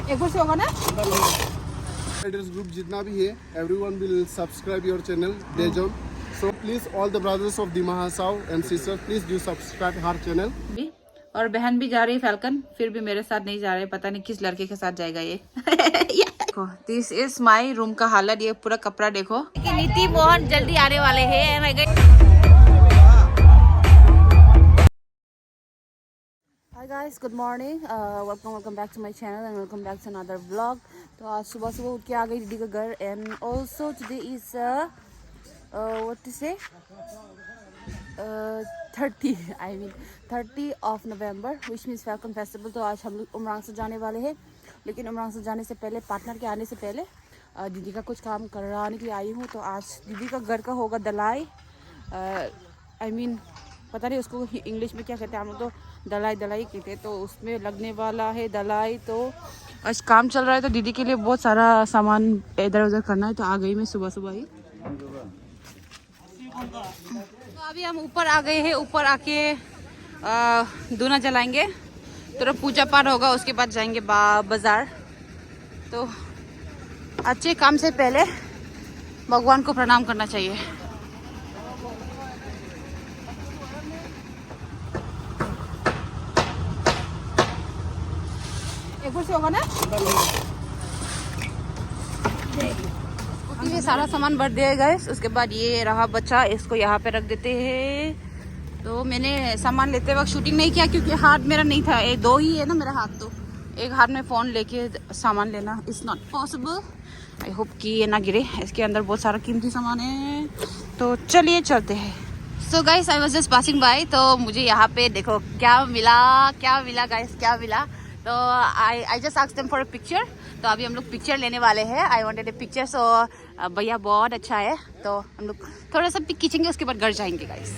एक बार से होगा ना। राइडर्स ग्रुप जितना भी है, everyone will subscribe your channel Dejong. So please all the brothers of Dima Hasao and sisters, please do subscribe our channel. और बहन भी जा रही है फैल्कन, फिर भी मेरे साथ नहीं जा रहे, पता नहीं किस लड़के के साथ जाएगा ये। देखो दिस इज माई रूम का हालत, ये पूरा कपड़ा देखो। नीति मोहन जल्दी आने वाले हैं। Hi guys, good morning. Welcome back to my channel and welcome back to another vlog. तो आज सुबह सुबह उठ के आ गई दीदी का घर and also today is what to say 30 of November which means Falcon Festival. तो आज हम लोग उमरांग से जाने वाले हैं, लेकिन उमरांग से जाने से पहले, पार्टनर के आने से पहले दीदी का कुछ काम कराने के लिए आई हूँ। तो आज दीदी का घर का होगा दलाई, पता नहीं उसको इंग्लिश में क्या कहते हैं, हम लोग तो दलाई कहते हैं। तो उसमें लगने वाला है दलाई, तो आज काम चल रहा है। तो दीदी के लिए बहुत सारा सामान इधर उधर करना है, तो आ गई मैं सुबह सुबह ही। तो अभी हम ऊपर आ गए हैं, ऊपर आके दूना जलाएंगे, तो पूजा पाठ होगा, उसके बाद जाएंगे बाजार। तो अच्छे काम से पहले भगवान को प्रणाम करना चाहिए। एक बार से होगा ना। ये सारा सामान भर दिया गाइस, उसके बाद ये रहा बचा, इसको यहाँ पे रख देते हैं। तो मैंने सामान लेते वक्त शूटिंग नहीं किया क्योंकि हाथ मेरा नहीं था, ये दो ही है ना मेरा हाथ, तो एक हाथ में फ़ोन लेके सामान लेना is not possible. I hope कि ये ना गिरे, इसके अंदर बहुत सारा कीमती सामान है। तो चलिए चलते हैं। So guys I was just passing by, तो मुझे यहाँ पे देखो क्या मिला गाइस, क्या मिला। तो I just asked them for a picture. तो अभी हम लोग पिक्चर लेने वाले हैं। आई वांटेड अ पिक्चर, सो भैया बहुत अच्छा है, तो हम लोग थोड़ा सा पिक खींचेंगे, उसके बाद घर जाएंगे गाइस।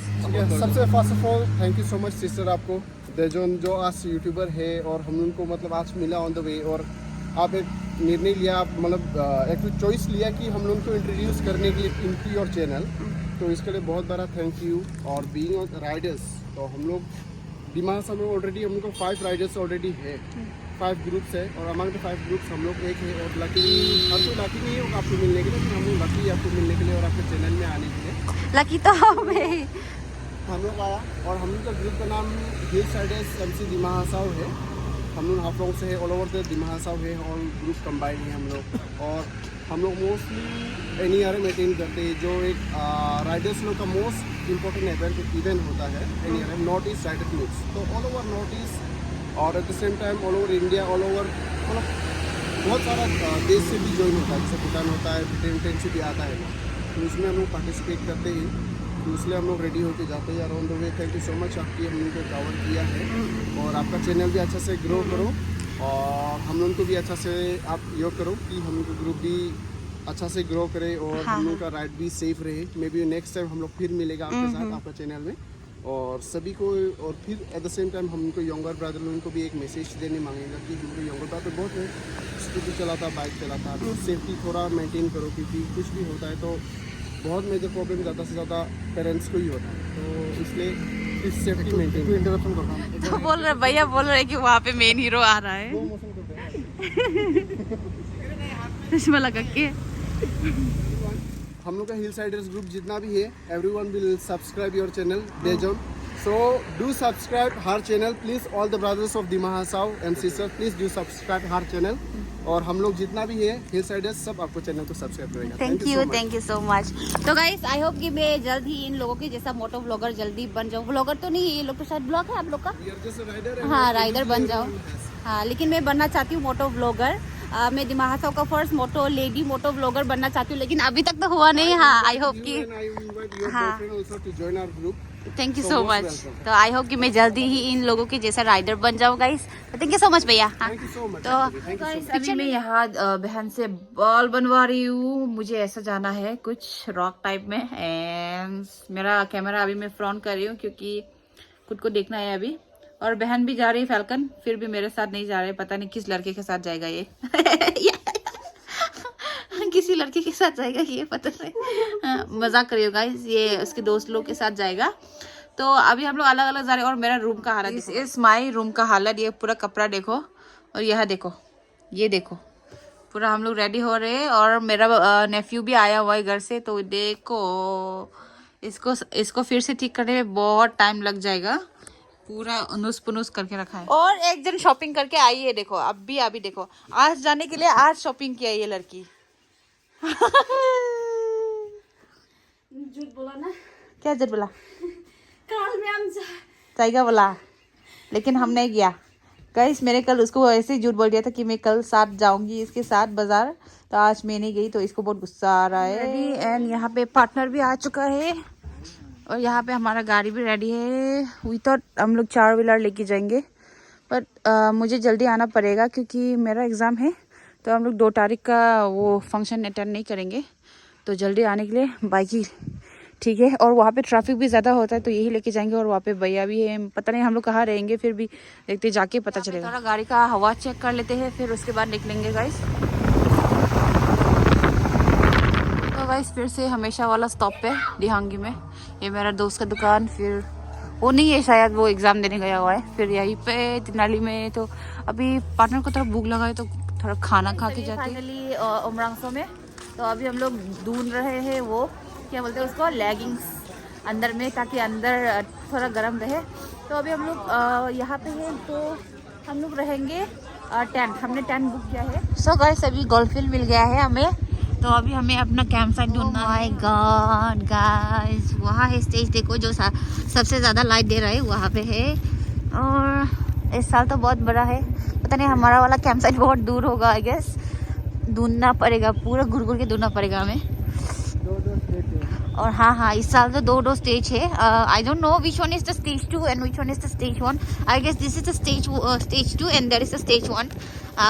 सबसे first of all thank you so much sister, आपको देजोन जो आज यूट्यूबर है और हम उनको मतलब आज मिला ऑन द वे, और आप एक निर्णय लिया, आप मतलब एक चॉइस लिया कि हम लोग को इंट्रोड्यूस करने के लिए इनकी और चैनल, तो इसके लिए बहुत बड़ा थैंक यू। और बीइंग राइडर्स, तो हम लोग डिमा हासाओ में ऑलरेडी हम लोग को 5 राइडर्स ऑलरेडी है, 5 ग्रुप्स है, और अमंग द 5 ग्रुप्स हम लोग एक है। और लकी, हर कोई लकी नहीं होगा आपको मिलने के लिए, लेकिन हम लोग लकी है आपको मिलने के लिए और आपके चैनल में आने के लिए। लकी तो हम लोग आया, और हम लोग का ग्रुप का नाम हिल साइडर्स MC डिमा हासाओ है। हम लोग हाफलोंग से है, all over the Dima Hasao है, और ग्रुप कंबाइंड है हम लोग। और हम लोग मोस्टली NERM अटेंड करते हैं, जो एक राइडर्स लोग का मोस्ट इम्पोर्टेंट इवेंट होता है NERM, north east rider meets. तो ऑल ओवर नॉर्थ ईस्ट और at the same time all over India, all over मतलब बहुत सारा देश से भी ज्वाइन होता है, जैसे भूटान होता है, ब्रिटेन से भी आता है, तो उसमें हम लोग पार्टिसिपेट करते हैं। तो इसलिए हम लोग रेडी होकर जाते हैं around the way. Thank you so much, आपकी हम लोग को कवर किया है, और आपका चैनल भी अच्छा से ग्रो करो, और हम लोग को भी अच्छा से आप ये करो कि हम लोग का ग्रुप भी अच्छा से ग्रो करे, और हम लोग का राइड भी सेफ रहे। मे बी नेक्स्ट टाइम हम लोग फिर मिलेगा आपके साथ आपका चैनल में, और सभी को। और फिर एट द सेम टाइम हम उनको यंगर ब्रदर लोगों को भी एक मैसेज देने मांगेगा कि हमको यंगर ब्रदर बहुत है, स्कूटी चलाता, बाइक चलाता, तो सेफ्टी थोड़ा मेंटेन करो, क्योंकि कुछ भी होता है तो बहुत मेजर प्रॉब्लम ज़्यादा से ज़्यादा पेरेंट्स को ही होता है, तो इसलिए इस सेफ्टी मेंटेन। इंटरप्शन करता हूँ, तो बोल रहे भैया बोल रहे कि वहाँ पे मेन हीरो आ रहा है। चश्मा लगा के हम लोग का हिल साइडर्स ग्रुप जितना भी है, everyone will subscribe your channel Dejong. So do subscribe her channel please, all the brothers of Dima Hasao and sisters, please do subscribe her channel. और हम लोग जितना भी है हिल साइडर्स सब आपको चैनल को सब्सक्राइब करेगा। Thank you so much. तो गाइस आई होप कि मैं जल्द ही इन लोगों के जैसा मोटो व्लॉगर जल्दी बन जाऊँ। व्लॉगर तो नहीं, ये लोग तो शायद ब्लॉग है आप लोग का। हाँ राइडर बन जाओ, हाँ, लेकिन मैं बनना चाहती हूँ मोटो व्लॉगर। मैं डिमा हासाओ का फर्स्ट मोटो लेडी मोटो व्लॉगर बनना चाहती हूँ, लेकिन अभी तक तो हुआ नहीं। हाँ आई होप कि हाँ, थैंक यू सो मच। तो आई होप कि मैं जल्दी ही इन लोगों के जैसा राइडर बन जाऊँ guys. Thank you so much भैया। तो अभी मैं यहाँ बहन से बॉल बनवा रही हूँ, मुझे ऐसा जाना है कुछ रॉक टाइप में, एंड मेरा कैमरा अभी मैं फ्रॉन्ट कर रही हूँ क्योंकि खुद को देखना है अभी। और बहन भी जा रही है फैल्कन, फिर भी मेरे साथ नहीं जा रहे, पता नहीं किस लड़के के साथ जाएगा ये। किसी लड़के के साथ जाएगा ये पता नहीं, मजाक करिए गाइस, ये उसके दोस्त लोग के साथ जाएगा। तो अभी हम लोग अलग अलग जा रहे हैं। और मेरा रूम का हालत, दिस इज माई रूम का हालत, ये पूरा कपड़ा देखो, और यह देखो ये देखो पूरा हम लोग रेडी हो रहे हैं और मेरा नेफ्यू भी आया हुआ है घर से, तो देखो इसको फिर से ठीक करने में बहुत टाइम लग जाएगा। पूरा उनुस पुनुस करके रखा है। और एक जन शॉपिंग करके आई है, देखो अभी देखो आज जाने के लिए आज शॉपिंग किया ये लड़की। झूठ बोला ना, क्या झूठ बोला? कल में हम जाएगा बोला, लेकिन हम नहीं गया गाइस। मैंने कल उसको ऐसे ही झूठ बोल दिया था कि मैं कल साथ जाऊंगी इसके साथ बाजार, तो आज मैं नहीं गई, तो इसको बहुत गुस्सा आ रहा है। एंड यहाँ पे पार्टनर भी आ चुका है और यहाँ पे हमारा गाड़ी भी रेडी है। वी थॉट हम लोग 4 व्हीलर लेके जाएंगे, बट मुझे जल्दी आना पड़ेगा क्योंकि मेरा एग्ज़ाम है, तो हम लोग 2 तारीख का वो फंक्शन अटेंड नहीं करेंगे, तो जल्दी आने के लिए बाइक ही ठीक है। और वहाँ पे ट्रैफिक भी ज़्यादा होता है, तो यही लेके जाएंगे। और वहाँ पे भैया भी है, पता नहीं हम लोग कहाँ रहेंगे, फिर भी देखते जाके पता चलेगा। थोड़ा गाड़ी का हवा चेक कर लेते हैं, फिर उसके बाद निकलेंगे गाइस। तो गाइस फिर से हमेशा वाला स्टॉप पे दिहांगी में, ये मेरा दोस्त का दुकान, फिर वो नहीं है शायद, वो एग्ज़ाम देने गया हुआ है। फिर यहीं पे तिनाली में, तो अभी पार्टनर को थोड़ा भूख लगा है, तो थोड़ा खाना खा के जाते हैं। फाइनली उमरांगसो में, तो अभी हम लोग ढूंढ रहे हैं वो क्या बोलते हैं उसको, लेगिंग्स अंदर में, ताकि अंदर थोड़ा गर्म रहे। तो अभी हम लोग यहाँ पे हैं, तो हम लोग रहेंगे टेंट, हमने टेंट बुक किया है। सो गाइस अभी गोल्डफील्ड मिल गया है हमें, तो अभी हमें अपना कैंप साइट ढूंढना है। माय गॉड गाइस, वहाँ है स्टेज, देखो जो सबसे ज़्यादा लाइट दे रहा है वहाँ पे है। और इस साल तो बहुत बड़ा है, पता नहीं हमारा वाला कैंप साइट बहुत दूर होगा आई गेस, ढूंढना पड़ेगा, पूरा घुर घुर के ढूंढना पड़ेगा हमें। और हाँ इस साल तो 2 स्टेज है। I don't know which one is the stage 2 and which one is the stage 1। I guess this is the stage 2 and there is the stage 1।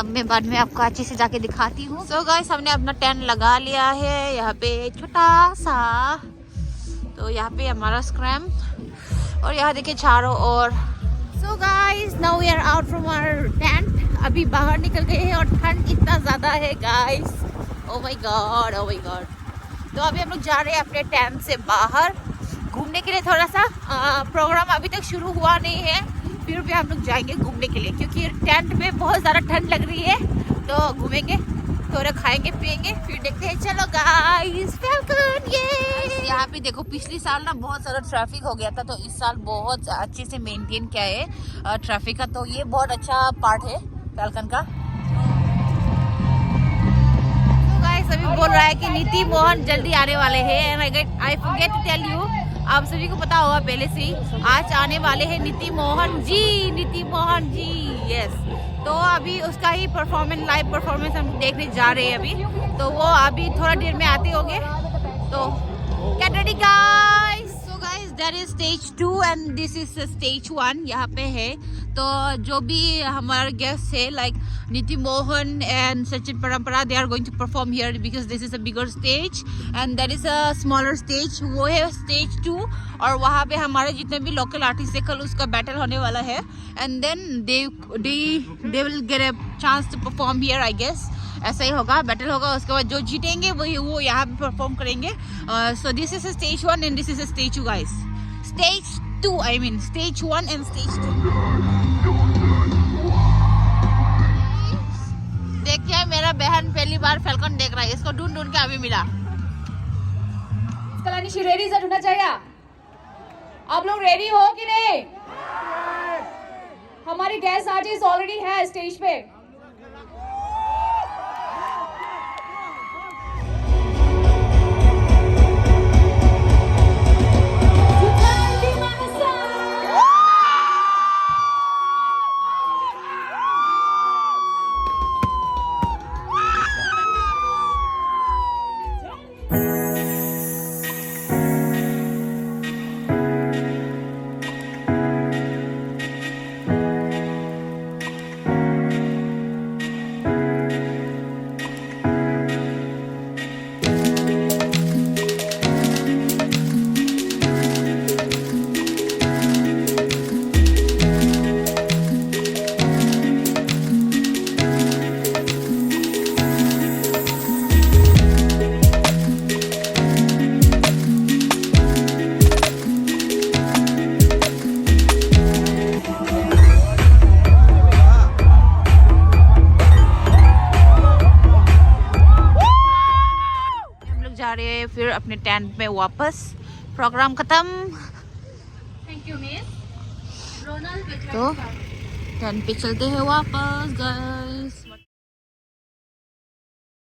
मैं बाद में आपको अच्छे से जाके दिखाती हूँ। सो गाइस हमने अपना टेंट लगा लिया है यहाँ पे छोटा सा, तो यहाँ पे हमारा स्क्रैम, और यहाँ देखिए चारों ओर। So guys now we are out from our tent, अभी बाहर निकल गए हैं और ठंड इतना ज़्यादा है guys, oh my God oh my God. तो अभी हम लोग जा रहे हैं अपने टेंट से बाहर घूमने के लिए। थोड़ा सा प्रोग्राम अभी तक शुरू हुआ नहीं है, फिर भी हम लोग जाएंगे घूमने के लिए, क्योंकि टेंट में बहुत ज़्यादा ठंड लग रही है। तो घूमेंगे, थोड़ा खाएंगे पिएंगे, फिर देखते हैं। चलो गाइस फैल्कन ये यहाँ पे देखो, पिछली साल ना बहुत सारा ट्रैफिक हो गया था, तो इस साल बहुत अच्छे से मेंटेन किया है ट्रैफिक का, तो ये बहुत अच्छा पार्ट है फैल्कन का। सभी बोल रहा है कि नीति मोहन जल्दी आने वाले हैं। I forget to tell you, आप सभी को पता होगा पहले से ही, आज आने वाले हैं नीति मोहन जी, यस। तो अभी उसका ही लाइव परफॉर्मेंस हम देखने जा रहे हैं अभी, तो वो अभी थोड़ा देर में आते होंगे, तो get ready guys. So guys there is stage 2 and this is stage 1 यहाँ पे है। तो जो भी हमारे गेस्ट है लाइक नीति Mohan and Sachin Parampara, they are going to perform here because this is a bigger stage and there is a smaller stage, वो है स्टेज 2। और वहाँ पे हमारे जितने भी लोकल आर्टिस्ट है कल उसका बैटल होने वाला है, and then they will get a chance to perform here I guess, ऐसा ही होगा, बैटल होगा। उसके बाद जो जीतेंगे वो यहाँ पे परफॉर्म करेंगे। So this is stage 1 and this is stage 2 guys, stage 2 I mean stage 1 and stage 2। देखिए मेरा बहन पहली बार फैल्कन देख रहा है, इसको ढूंढ के अभी मिला। कलानिशी रेडी से ढूंढना चाहिए। आप लोग रेडी हो कि नहीं? हमारी गेस्ट आर्टिस्ट ऑलरेडी है स्टेज पे। जा रहे हैं फिर अपने टेंट में वापस। प्रोग्राम खत्म। Thank you miss. तो टेंट पे चलते हैं वापस गाइस।